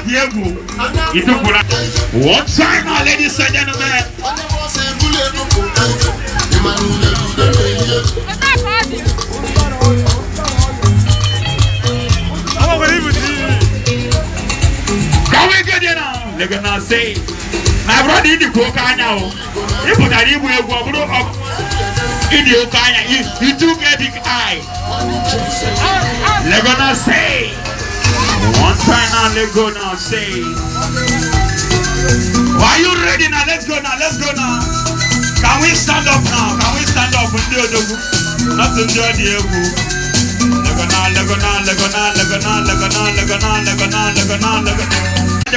One time, ladies and gentlemen. Can we get in now? They're gonna say, my brother in the coca now. He put a rib with in the Okaya. You do get big eye. They're gonna say, one time now, they're gonna say, are you ready now? Let's go now, let's go now. Can we stand up now? Can we stand up? Not to enjoy the ego.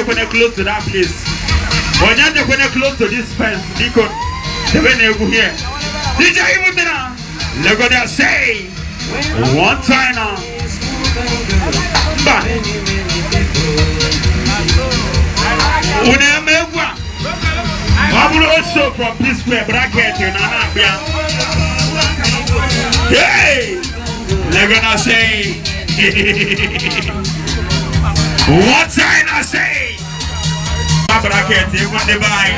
When they close to that place, when they close to this fence, because when they go here, DJ Mutana, they're gonna say one time now. But I'm also from this way bracket in Anabia. Hey, they're gonna say what time I say? Bracket, you want to buy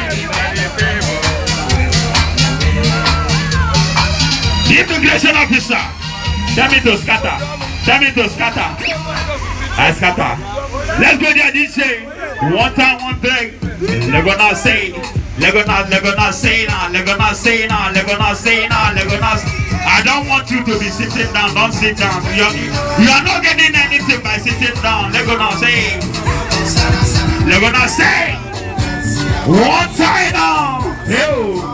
the immigration officer. Tell me to scatter. Tell me to scatter. I scatter. Let's go there, DJ. One time, one thing. They're gonna say. They're gonna say now. They're gonna say now. They're gonna say now. They're gonna. I don't want you to be sitting down. Don't sit down. You are not getting anything by sitting down. They're gonna say. They're gonna say. One time now. Hell.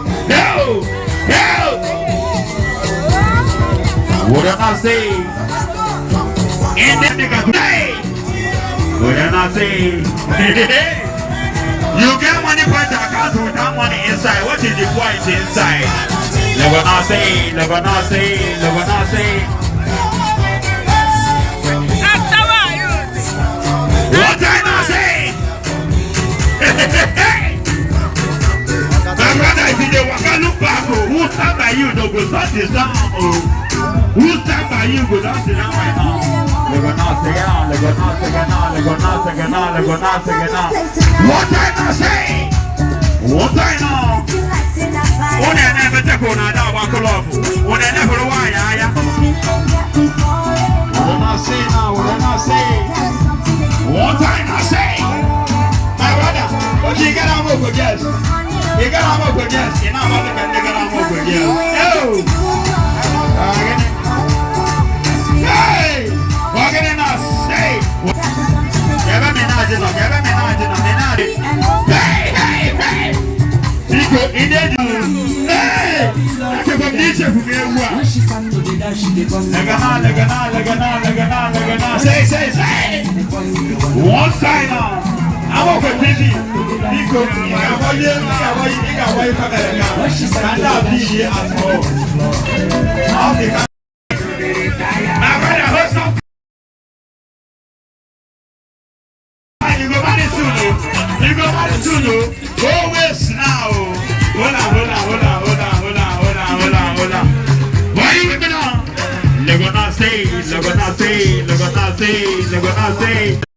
What am I say? And then they can say. What am I say? You get money for the account without money inside. What is the point inside? Never not say. What I not say? My brother, if you don't look back, who stand by you? Don't go start this down. Who stand by you? Go down to down right now. What I not say? What I know? When I never take on a dog, when I never why I am. What I say now? What I say? What I not say? My brother, what you get out of yes? You got out of yes. You know what they get out of yes. Hey! What can I say? Hey! Nico, in the hey! Say! One time now. I'm okay, busy. Nico, you go back to you. Go west now. Hold on. Why you with me now? They're gonna say.